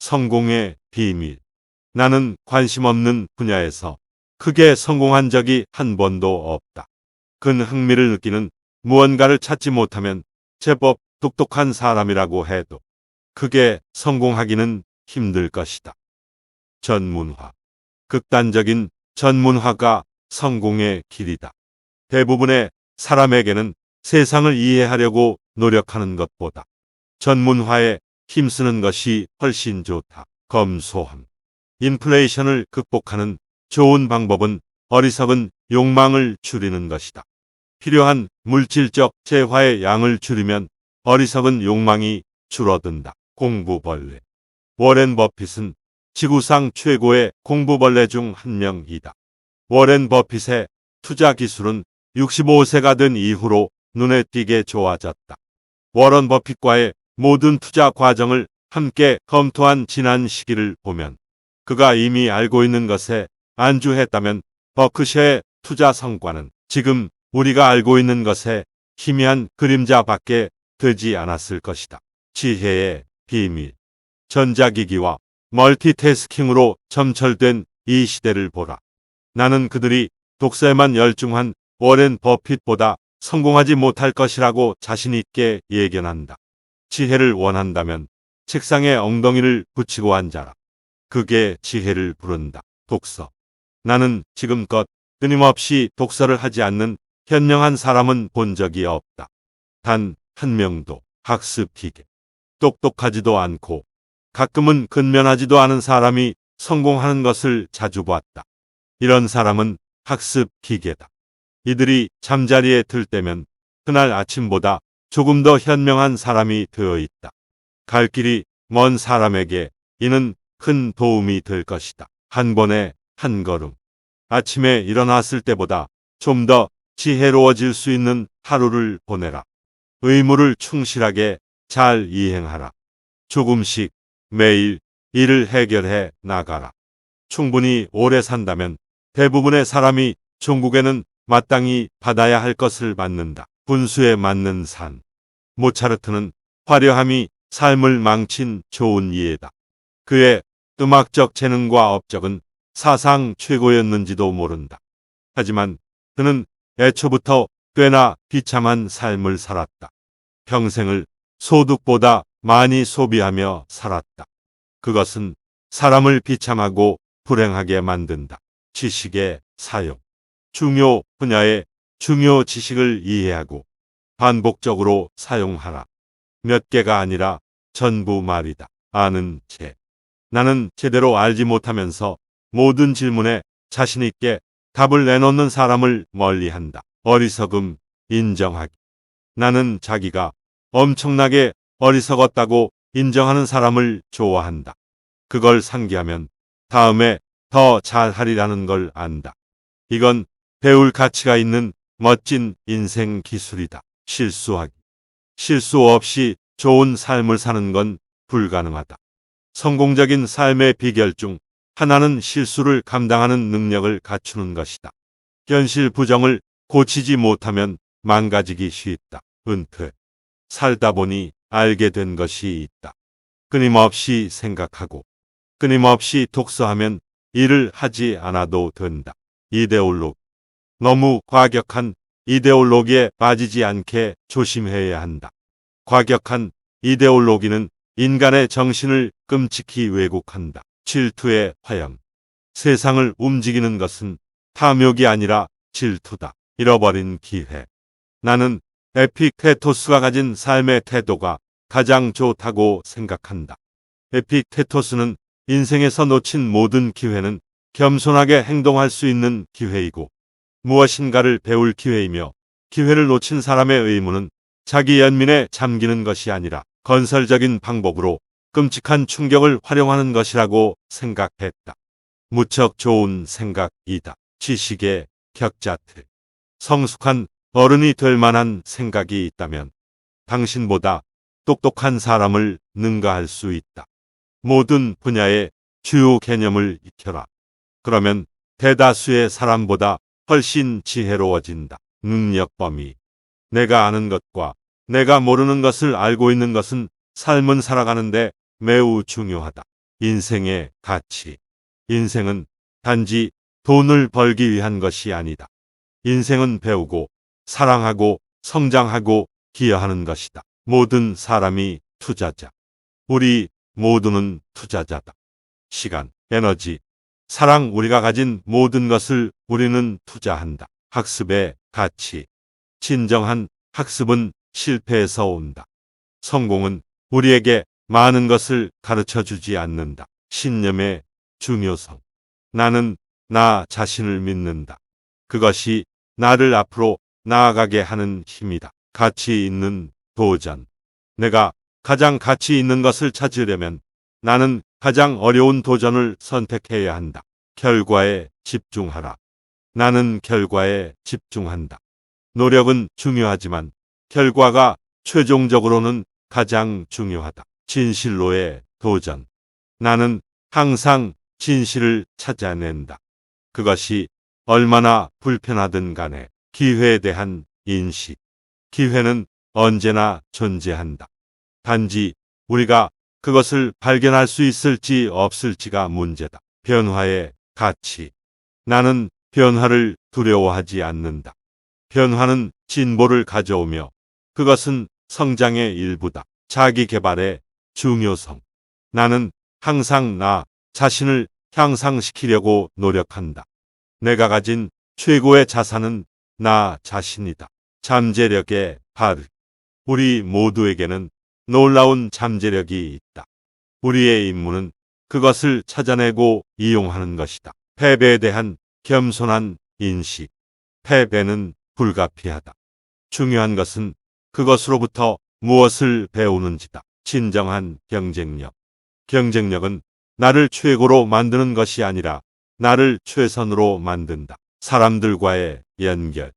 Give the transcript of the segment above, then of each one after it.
성공의 비밀. 나는 관심 없는 분야에서 크게 성공한 적이 한 번도 없다. 큰 흥미를 느끼는 무언가를 찾지 못하면 제법 똑똑한 사람이라고 해도 크게 성공하기는 힘들 것이다. 전문화. 극단적인 전문화가 성공의 길이다. 대부분의 사람에게는 세상을 이해하려고 노력하는 것보다 전문화에 힘쓰는 것이 훨씬 좋다. 검소함. 인플레이션을 극복하는 좋은 방법은 어리석은 욕망을 줄이는 것이다. 필요한 물질적 재화의 양을 줄이면 어리석은 욕망이 줄어든다. 공부벌레. 워렌 버핏은 지구상 최고의 공부벌레 중 한 명이다. 워렌 버핏의 투자 기술은 65세가 된 이후로 눈에 띄게 좋아졌다. 워런 버핏과의 모든 투자 과정을 함께 검토한 지난 시기를 보면 그가 이미 알고 있는 것에 안주했다면 버크셔의 투자 성과는 지금 우리가 알고 있는 것에 희미한 그림자밖에 되지 않았을 것이다. 지혜의 비밀. 전자기기와 멀티태스킹으로 점철된 이 시대를 보라. 나는 그들이 독서에만 열중한 워렌 버핏보다 성공하지 못할 것이라고 자신 있게 예견한다. 지혜를 원한다면 책상에 엉덩이를 붙이고 앉아라. 그게 지혜를 부른다. 독서. 나는 지금껏 끊임없이 독서를 하지 않는 현명한 사람은 본 적이 없다. 단 한 명도. 학습 기계. 똑똑하지도 않고 가끔은 근면하지도 않은 사람이 성공하는 것을 자주 봤다. 이런 사람은 학습 기계다. 이들이 잠자리에 들 때면 그날 아침보다 조금 더 현명한 사람이 되어 있다. 갈 길이 먼 사람에게 이는 큰 도움이 될 것이다. 한 번에 한 걸음. 아침에 일어났을 때보다 좀 더 지혜로워질 수 있는 하루를 보내라. 의무를 충실하게 잘 이행하라. 조금씩 매일 일을 해결해 나가라. 충분히 오래 산다면 대부분의 사람이 종국에는 마땅히 받아야 할 것을 받는다. 분수에 맞는 산. 모차르트는 화려함이 삶을 망친 좋은 이해다. 그의 음악적 재능과 업적은 사상 최고였는지도 모른다. 하지만 그는 애초부터 꽤나 비참한 삶을 살았다. 평생을 소득보다 많이 소비하며 살았다. 그것은 사람을 비참하고 불행하게 만든다. 지식의 사용. 중요 분야의 중요 지식을 이해하고 반복적으로 사용하라. 몇 개가 아니라 전부 말이다. 아는 체. 나는 제대로 알지 못하면서 모든 질문에 자신 있게 답을 내놓는 사람을 멀리한다. 어리석음 인정하기. 나는 자기가 엄청나게 어리석었다고 인정하는 사람을 좋아한다. 그걸 상기하면 다음에 더 잘하리라는 걸 안다. 이건 배울 가치가 있는 멋진 인생 기술이다. 실수하기. 실수 없이 좋은 삶을 사는 건 불가능하다. 성공적인 삶의 비결 중 하나는 실수를 감당하는 능력을 갖추는 것이다. 현실 부정을 고치지 못하면 망가지기 쉽다. 은퇴. 살다 보니 알게 된 것이 있다. 끊임없이 생각하고 끊임없이 독서하면 일을 하지 않아도 된다. 이데올로기. 너무 과격한 이데올로기에 빠지지 않게 조심해야 한다. 과격한 이데올로기는 인간의 정신을 끔찍히 왜곡한다. 질투의 화형. 세상을 움직이는 것은 탐욕이 아니라 질투다. 잃어버린 기회. 나는 에픽테토스가 가진 삶의 태도가 가장 좋다고 생각한다. 에픽테토스는 인생에서 놓친 모든 기회는 겸손하게 행동할 수 있는 기회이고 무엇인가를 배울 기회이며 기회를 놓친 사람의 의무는 자기 연민에 잠기는 것이 아니라 건설적인 방법으로 끔찍한 충격을 활용하는 것이라고 생각했다. 무척 좋은 생각이다. 지식의 격자트. 성숙한 어른이 될 만한 생각이 있다면 당신보다 똑똑한 사람을 능가할 수 있다. 모든 분야의 주요 개념을 익혀라. 그러면 대다수의 사람보다 훨씬 지혜로워진다. 능력 범위. 내가 아는 것과 내가 모르는 것을 알고 있는 것은 삶은 살아가는데 매우 중요하다. 인생의 가치. 인생은 단지 돈을 벌기 위한 것이 아니다. 인생은 배우고, 사랑하고, 성장하고, 기여하는 것이다. 모든 사람이 투자자. 우리 모두는 투자자다. 시간, 에너지, 사랑, 우리가 가진 모든 것을 우리는 투자한다. 학습의 가치. 진정한 학습은 실패에서 온다. 성공은 우리에게 많은 것을 가르쳐 주지 않는다. 신념의 중요성. 나는 나 자신을 믿는다. 그것이 나를 앞으로 나아가게 하는 힘이다. 가치 있는 도전. 내가 가장 가치 있는 것을 찾으려면 나는 가장 어려운 도전을 선택해야 한다. 결과에 집중하라. 나는 결과에 집중한다. 노력은 중요하지만 결과가 최종적으로는 가장 중요하다. 진실로의 도전. 나는 항상 진실을 찾아낸다. 그것이 얼마나 불편하든 간에. 기회에 대한 인식. 기회는 언제나 존재한다. 단지 우리가 그것을 발견할 수 있을지 없을지가 문제다. 변화의 가치. 나는 변화를 두려워하지 않는다. 변화는 진보를 가져오며 그것은 성장의 일부다. 자기 개발의 중요성. 나는 항상 나 자신을 향상시키려고 노력한다. 내가 가진 최고의 자산은 나 자신이다. 잠재력의 발휘. 우리 모두에게는 놀라운 잠재력이 있다. 우리의 임무는 그것을 찾아내고 이용하는 것이다. 패배에 대한 겸손한 인식. 패배는 불가피하다. 중요한 것은 그것으로부터 무엇을 배우는지다. 진정한 경쟁력. 경쟁력은 나를 최고로 만드는 것이 아니라 나를 최선으로 만든다. 사람들과의 연결.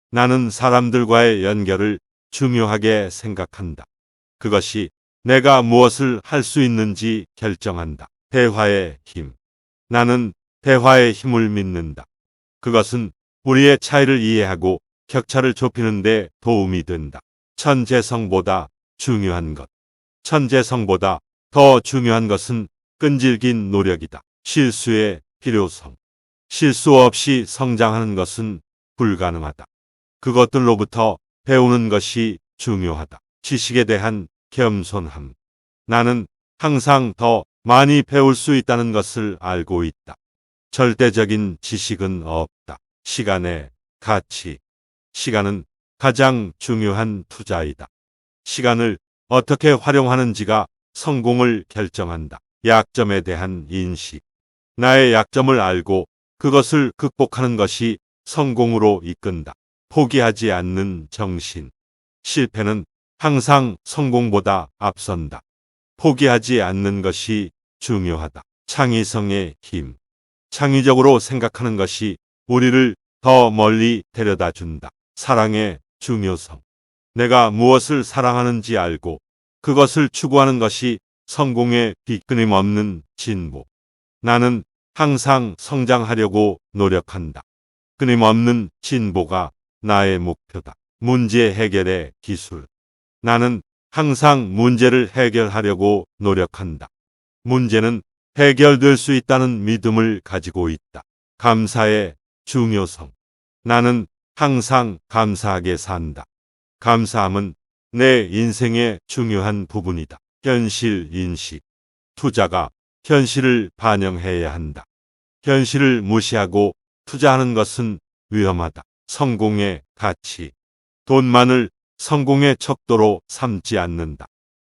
나는 사람들과의 연결을 중요하게 생각한다. 그것이 내가 무엇을 할 수 있는지 결정한다. 대화의 힘. 나는 대화의 힘을 믿는다. 그것은 우리의 차이를 이해하고 격차를 좁히는 데 도움이 된다. 천재성보다 중요한 것. 천재성보다 더 중요한 것은 끈질긴 노력이다. 실수의 필요성. 실수 없이 성장하는 것은 불가능하다. 그것들로부터 배우는 것이 중요하다. 지식에 대한 겸손함. 나는 항상 더 많이 배울 수 있다는 것을 알고 있다. 절대적인 지식은 없다. 시간의 가치. 시간은 가장 중요한 투자이다. 시간을 어떻게 활용하는지가 성공을 결정한다. 약점에 대한 인식. 나의 약점을 알고 그것을 극복하는 것이 성공으로 이끈다. 포기하지 않는 정신. 실패는 항상 성공보다 앞선다. 포기하지 않는 것이 중요하다. 창의성의 힘. 창의적으로 생각하는 것이 우리를 더 멀리 데려다 준다. 사랑의 중요성. 내가 무엇을 사랑하는지 알고 그것을 추구하는 것이 성공의 끊임없는 진보. 나는 항상 성장하려고 노력한다. 끊임없는 진보가 나의 목표다. 문제 해결의 기술. 나는 항상 문제를 해결하려고 노력한다. 문제는 해결될 수 있다는 믿음을 가지고 있다. 감사의 중요성. 나는 항상 감사하게 산다. 감사함은 내 인생의 중요한 부분이다. 현실 인식. 투자가 현실을 반영해야 한다. 현실을 무시하고 투자하는 것은 위험하다. 성공의 가치. 돈만을 성공의 척도로 삼지 않는다.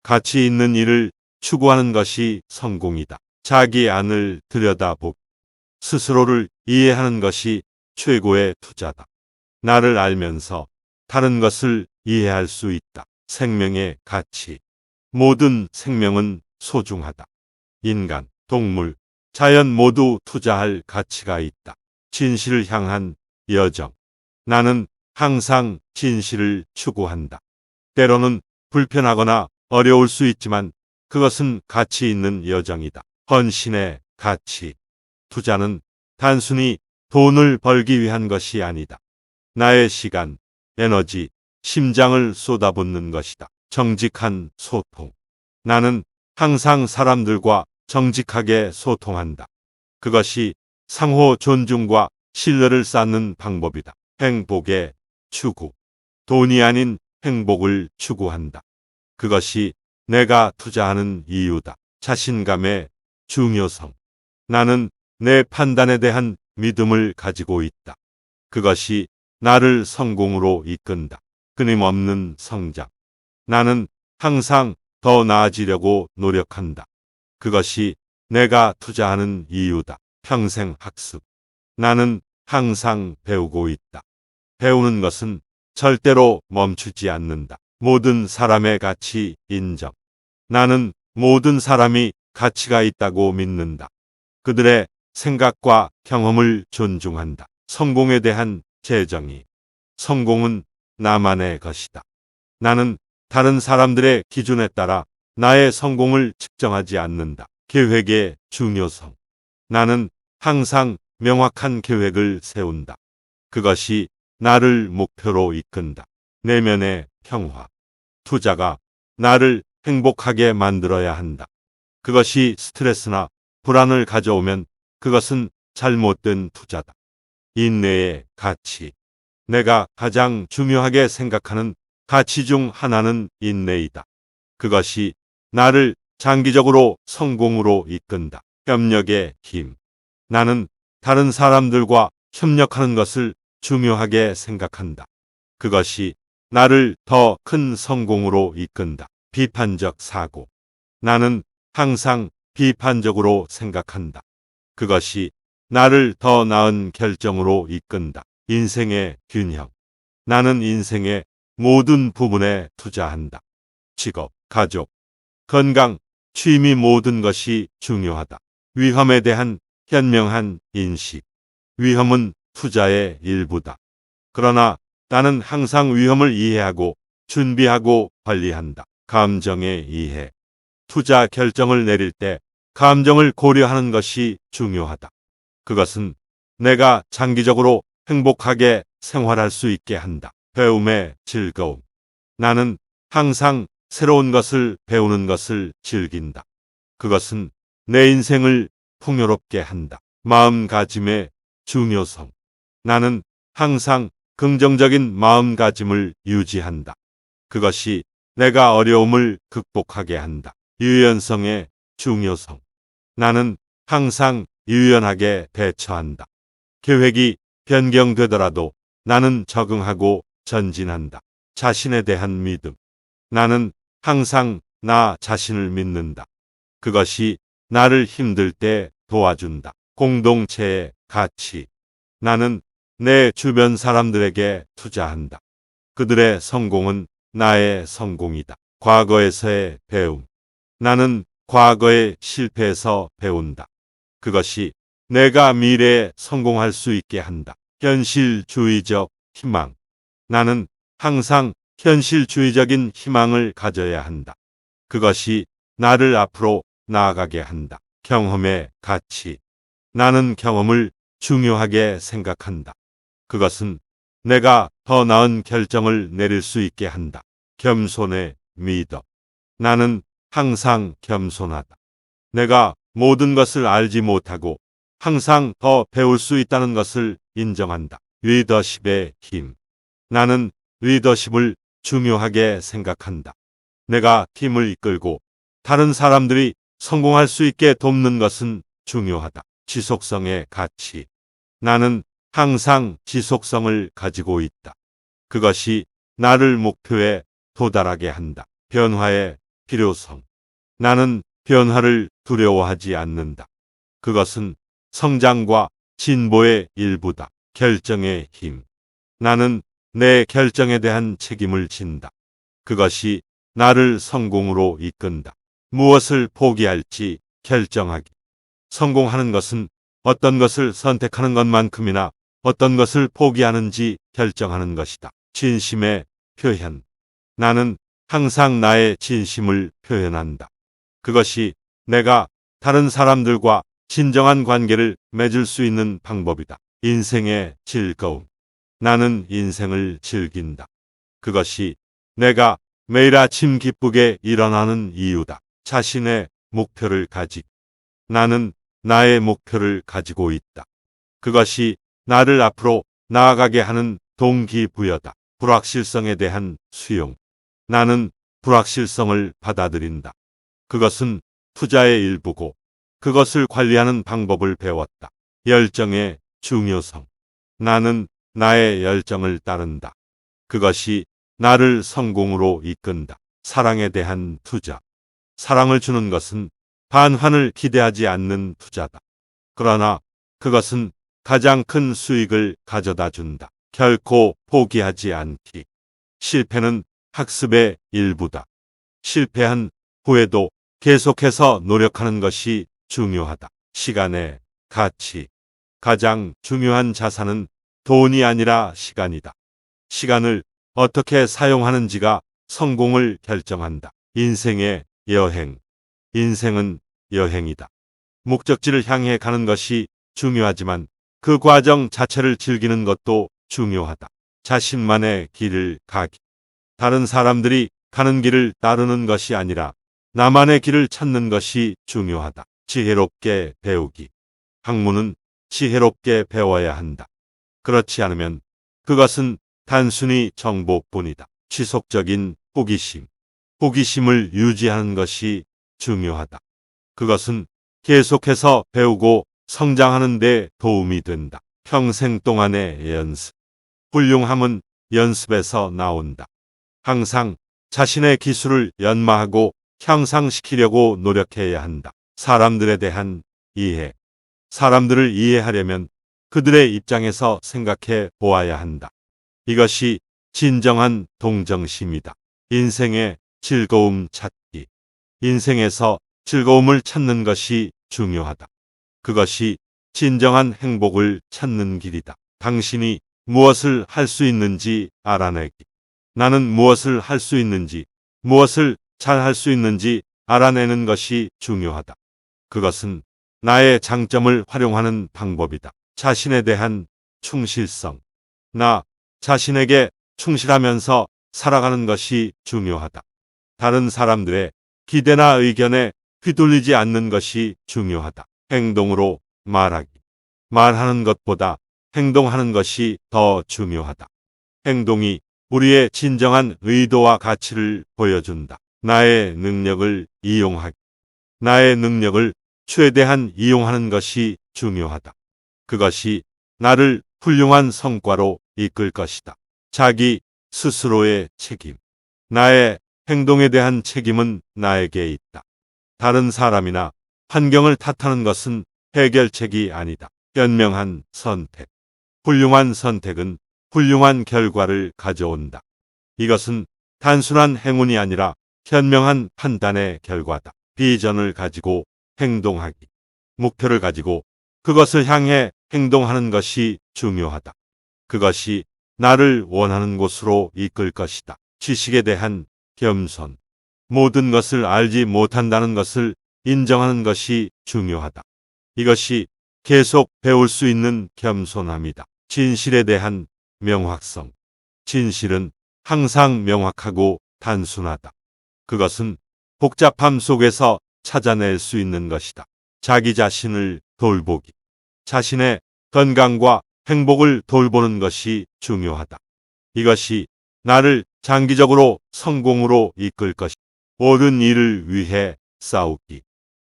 가치 있는 일을 추구하는 것이 성공이다. 자기 안을 들여다보고 스스로를 이해하는 것이 최고의 투자다. 나를 알면서 다른 것을 이해할 수 있다. 생명의 가치. 모든 생명은 소중하다. 인간, 동물, 자연 모두 투자할 가치가 있다. 진실을 향한 여정. 나는 항상 진실을 추구한다. 때로는 불편하거나 어려울 수 있지만 그것은 가치 있는 여정이다. 헌신의 가치. 투자는 단순히 돈을 벌기 위한 것이 아니다. 나의 시간, 에너지, 심장을 쏟아붓는 것이다. 정직한 소통. 나는 항상 사람들과 정직하게 소통한다. 그것이 상호 존중과 신뢰를 쌓는 방법이다. 행복의 추구. 돈이 아닌 행복을 추구한다. 그것이 내가 투자하는 이유다. 자신감의 중요성. 나는 내 판단에 대한 믿음을 가지고 있다. 그것이 나를 성공으로 이끈다. 끊임없는 성장. 나는 항상 더 나아지려고 노력한다. 그것이 내가 투자하는 이유다. 평생 학습. 나는 항상 배우고 있다. 배우는 것은 절대로 멈추지 않는다. 모든 사람의 가치 인정. 나는 모든 사람이 가치가 있다고 믿는다. 그들의 생각과 경험을 존중한다. 성공에 대한 재정의. 성공은 나만의 것이다. 나는 다른 사람들의 기준에 따라 나의 성공을 측정하지 않는다. 계획의 중요성. 나는 항상 명확한 계획을 세운다. 그것이 나를 목표로 이끈다. 내면의 평화. 투자가 나를 행복하게 만들어야 한다. 그것이 스트레스나 불안을 가져오면 그것은 잘못된 투자다. 인내의 가치. 내가 가장 중요하게 생각하는 가치 중 하나는 인내이다. 그것이 나를 장기적으로 성공으로 이끈다. 협력의 힘. 나는 다른 사람들과 협력하는 것을 중요하게 생각한다. 그것이 나를 더 큰 성공으로 이끈다. 비판적 사고. 나는 항상 비판적으로 생각한다. 그것이 나를 더 나은 결정으로 이끈다. 인생의 균형. 나는 인생의 모든 부분에 투자한다. 직업, 가족, 건강, 취미 모든 것이 중요하다. 위험에 대한 현명한 인식. 위험은 투자의 일부다. 그러나 나는 항상 위험을 이해하고 준비하고 관리한다. 감정의 이해. 투자 결정을 내릴 때 감정을 고려하는 것이 중요하다. 그것은 내가 장기적으로 행복하게 생활할 수 있게 한다. 배움의 즐거움. 나는 항상 새로운 것을 배우는 것을 즐긴다. 그것은 내 인생을 풍요롭게 한다. 마음가짐의 중요성. 나는 항상 긍정적인 마음가짐을 유지한다. 그것이 내가 어려움을 극복하게 한다. 유연성의 중요성. 나는 항상 유연하게 대처한다. 계획이 변경되더라도 나는 적응하고 전진한다. 자신에 대한 믿음. 나는 항상 나 자신을 믿는다. 그것이 나를 힘들 때 도와준다. 공동체의 가치. 나는 내 주변 사람들에게 투자한다. 그들의 성공은 나의 성공이다. 과거에서의 배움. 나는 과거의 실패에서 배운다. 그것이 내가 미래에 성공할 수 있게 한다. 현실주의적 희망. 나는 항상 현실주의적인 희망을 가져야 한다. 그것이 나를 앞으로 나아가게 한다. 경험의 가치. 나는 경험을 중요하게 생각한다. 그것은 내가 더 나은 결정을 내릴 수 있게 한다. 겸손의 미덕. 나는 항상 겸손하다. 내가 모든 것을 알지 못하고 항상 더 배울 수 있다는 것을 인정한다. 리더십의 힘. 나는 리더십을 중요하게 생각한다. 내가 팀을 이끌고 다른 사람들이 성공할 수 있게 돕는 것은 중요하다. 지속성의 가치. 나는 항상 지속성을 가지고 있다. 그것이 나를 목표에 도달하게 한다. 변화의 필요성. 나는 변화를 두려워하지 않는다. 그것은 성장과 진보의 일부다. 결정의 힘. 나는 내 결정에 대한 책임을 진다. 그것이 나를 성공으로 이끈다. 무엇을 포기할지 결정하기. 성공하는 것은 어떤 것을 선택하는 것만큼이나 어떤 것을 포기하는지 결정하는 것이다. 진심의 표현. 나는 항상 나의 진심을 표현한다. 그것이 내가 다른 사람들과 진정한 관계를 맺을 수 있는 방법이다. 인생의 즐거움. 나는 인생을 즐긴다. 그것이 내가 매일 아침 기쁘게 일어나는 이유다. 자신의 목표를 가지기. 나는 나의 목표를 가지고 있다. 그것이 나를 앞으로 나아가게 하는 동기부여다. 불확실성에 대한 수용. 나는 불확실성을 받아들인다. 그것은 투자의 일부고 그것을 관리하는 방법을 배웠다. 열정의 중요성. 나는 나의 열정을 따른다. 그것이 나를 성공으로 이끈다. 사랑에 대한 투자. 사랑을 주는 것은 반환을 기대하지 않는 투자다. 그러나 그것은 가장 큰 수익을 가져다 준다. 결코 포기하지 않기. 실패는 학습의 일부다. 실패한 후에도 계속해서 노력하는 것이 중요하다. 시간의 가치. 가장 중요한 자산은 돈이 아니라 시간이다. 시간을 어떻게 사용하는지가 성공을 결정한다. 인생의 여행. 인생은 여행이다. 목적지를 향해 가는 것이 중요하지만 그 과정 자체를 즐기는 것도 중요하다. 자신만의 길을 가기. 다른 사람들이 가는 길을 따르는 것이 아니라 나만의 길을 찾는 것이 중요하다. 지혜롭게 배우기. 학문은 지혜롭게 배워야 한다. 그렇지 않으면 그것은 단순히 정보뿐이다. 지속적인 호기심. 호기심을 유지하는 것이 중요하다. 그것은 계속해서 배우고 성장하는 데 도움이 된다. 평생 동안의 연습. 훌륭함은 연습에서 나온다. 항상 자신의 기술을 연마하고 향상시키려고 노력해야 한다. 사람들에 대한 이해. 사람들을 이해하려면 그들의 입장에서 생각해 보아야 한다. 이것이 진정한 동정심이다. 인생의 즐거움 찾기. 인생에서 즐거움을 찾는 것이 중요하다. 그것이 진정한 행복을 찾는 길이다. 당신이 무엇을 할 수 있는지 알아내기. 나는 무엇을 할 수 있는지, 무엇을 잘 할 수 있는지 알아내는 것이 중요하다. 그것은 나의 장점을 활용하는 방법이다. 자신에 대한 충실성. 나 자신에게 충실하면서 살아가는 것이 중요하다. 다른 사람들의 기대나 의견에 휘둘리지 않는 것이 중요하다. 행동으로 말하기. 말하는 것보다 행동하는 것이 더 중요하다. 행동이 우리의 진정한 의도와 가치를 보여준다. 나의 능력을 이용하기. 나의 능력을 최대한 이용하는 것이 중요하다. 그것이 나를 훌륭한 성과로 이끌 것이다. 자기 스스로의 책임. 나의 행동에 대한 책임은 나에게 있다. 다른 사람이나 환경을 탓하는 것은 해결책이 아니다. 현명한 선택. 훌륭한 선택은 훌륭한 결과를 가져온다. 이것은 단순한 행운이 아니라 현명한 판단의 결과다. 비전을 가지고 행동하기. 목표를 가지고 그것을 향해 행동하는 것이 중요하다. 그것이 나를 원하는 곳으로 이끌 것이다. 지식에 대한 겸손. 모든 것을 알지 못한다는 것을 인정하는 것이 중요하다. 이것이 계속 배울 수 있는 겸손함이다. 진실에 대한 명확성. 진실은 항상 명확하고 단순하다. 그것은 복잡함 속에서 찾아낼 수 있는 것이다. 자기 자신을 돌보기. 자신의 건강과 행복을 돌보는 것이 중요하다. 이것이 나를 장기적으로 성공으로 이끌 것이다. 옳은 일을 위해 싸우기.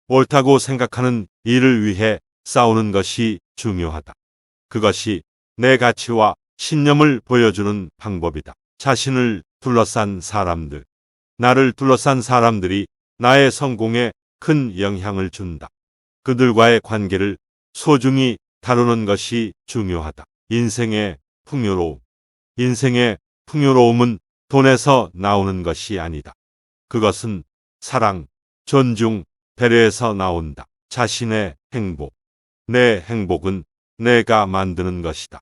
옳다고 생각하는 일을 위해 싸우는 것이 중요하다. 그것이 내 가치와 신념을 보여주는 방법이다. 자신을 둘러싼 사람들. 나를 둘러싼 사람들이 나의 성공에 큰 영향을 준다. 그들과의 관계를 소중히 다루는 것이 중요하다. 인생의 풍요로움. 인생의 풍요로움은 돈에서 나오는 것이 아니다. 그것은 사랑, 존중, 배려에서 나온다. 자신의 행복. 내 행복은 내가 만드는 것이다.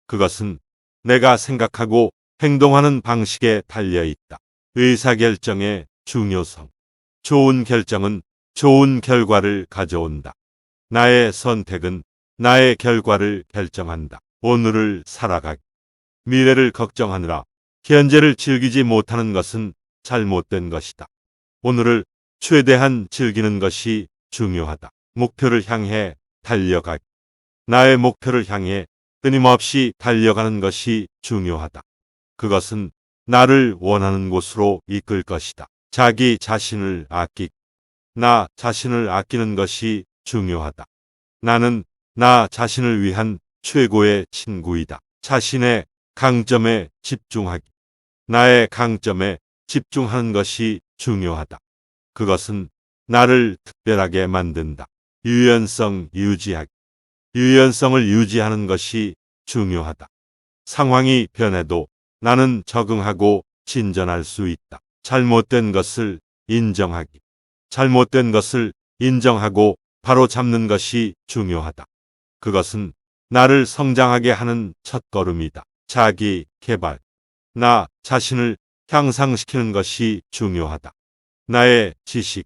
그것은 내가 생각하고 행동하는 방식에 달려 있다. 의사결정의 중요성. 좋은 결정은 좋은 결과를 가져온다. 나의 선택은 나의 결과를 결정한다. 오늘을 살아가기. 미래를 걱정하느라 현재를 즐기지 못하는 것은 잘못된 것이다. 오늘을 최대한 즐기는 것이 중요하다. 목표를 향해 달려가기. 나의 목표를 향해 끊임없이 달려가는 것이 중요하다. 그것은 나를 원하는 곳으로 이끌 것이다. 자기 자신을 아끼기. 나 자신을 아끼는 것이 중요하다. 나는 나 자신을 위한 최고의 친구이다. 자신의 강점에 집중하기. 나의 강점에 집중하는 것이 중요하다. 그것은 나를 특별하게 만든다. 유연성 유지하기. 유연성을 유지하는 것이 중요하다. 상황이 변해도 나는 적응하고 진전할 수 있다. 잘못된 것을 인정하기. 잘못된 것을 인정하고 바로 잡는 것이 중요하다. 그것은 나를 성장하게 하는 첫걸음이다. 자기 개발. 나 자신을 향상시키는 것이 중요하다. 나의 지식,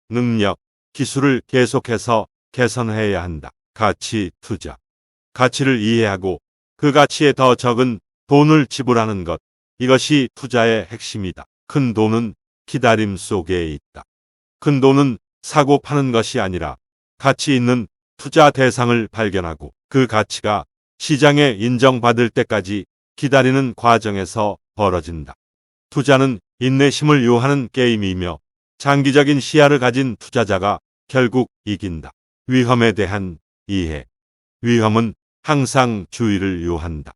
능력, 기술을 계속해서 개선해야 한다. 가치 투자. 가치를 이해하고 그 가치에 더 적은 돈을 지불하는 것. 이것이 투자의 핵심이다. 큰 돈은 기다림 속에 있다. 큰 돈은 사고 파는 것이 아니라 가치 있는 투자 대상을 발견하고 그 가치가 시장에 인정받을 때까지 기다리는 과정에서 벌어진다. 투자는 인내심을 요하는 게임이며 장기적인 시야를 가진 투자자가 결국 이긴다. 위험에 대한 이해. 위험은 항상 주의를 요한다.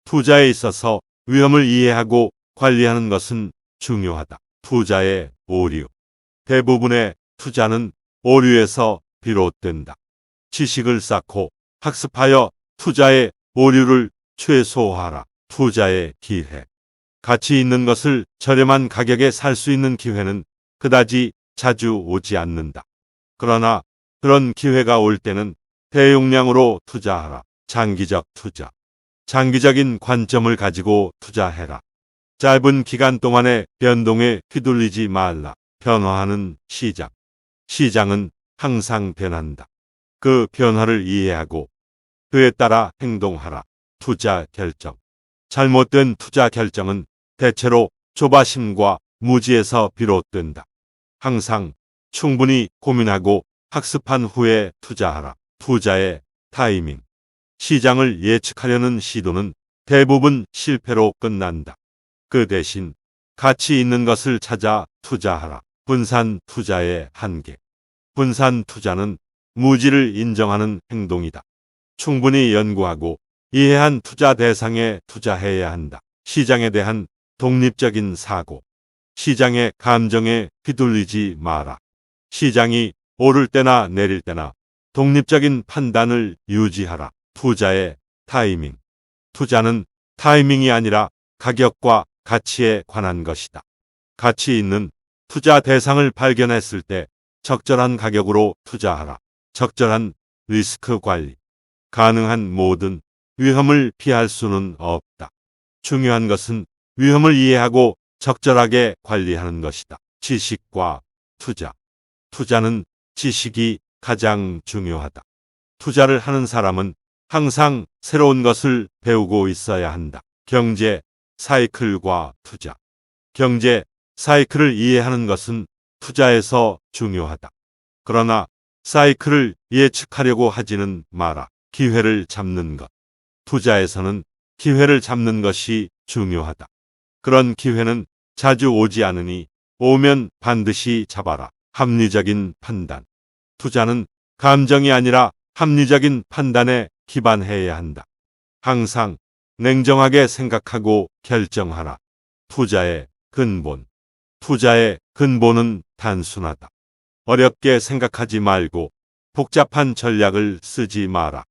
투자에 있어서 위험을 이해하고 관리하는 것은 중요하다. 투자의 오류. 대부분의 투자는 오류에서 비롯된다. 지식을 쌓고 학습하여 투자의 오류를 최소화하라. 투자의 기회. 가치 있는 것을 저렴한 가격에 살 수 있는 기회는 그다지 자주 오지 않는다. 그러나 그런 기회가 올 때는 대용량으로 투자하라. 장기적 투자. 장기적인 관점을 가지고 투자해라. 짧은 기간 동안의 변동에 휘둘리지 말라. 변화하는 시장. 시장은 항상 변한다. 그 변화를 이해하고 그에 따라 행동하라. 투자 결정. 잘못된 투자 결정은 대체로 조바심과 무지에서 비롯된다. 항상 충분히 고민하고 학습한 후에 투자하라. 투자의 타이밍. 시장을 예측하려는 시도는 대부분 실패로 끝난다. 그 대신 가치 있는 것을 찾아 투자하라. 분산 투자의 한계. 분산 투자는 무지를 인정하는 행동이다. 충분히 연구하고 이해한 투자 대상에 투자해야 한다. 시장에 대한 독립적인 사고. 시장의 감정에 휘둘리지 마라. 시장이 오를 때나 내릴 때나 독립적인 판단을 유지하라. 투자의 타이밍. 투자는 타이밍이 아니라 가격과 가치에 관한 것이다. 가치 있는 투자 대상을 발견했을 때 적절한 가격으로 투자하라. 적절한 리스크 관리. 가능한 모든 위험을 피할 수는 없다. 중요한 것은 위험을 이해하고 적절하게 관리하는 것이다. 지식과 투자. 투자는 지식이 가장 중요하다. 투자를 하는 사람은 항상 새로운 것을 배우고 있어야 한다. 경제 사이클과 투자. 경제 사이클을 이해하는 것은 투자에서 중요하다. 그러나 사이클을 예측하려고 하지는 마라. 기회를 잡는 것. 투자에서는 기회를 잡는 것이 중요하다. 그런 기회는 자주 오지 않으니 오면 반드시 잡아라. 합리적인 판단. 투자는 감정이 아니라 합리적인 판단에 기반해야 한다. 항상 냉정하게 생각하고 결정하라. 투자의 근본. 투자의 근본은 단순하다. 어렵게 생각하지 말고 복잡한 전략을 쓰지 마라.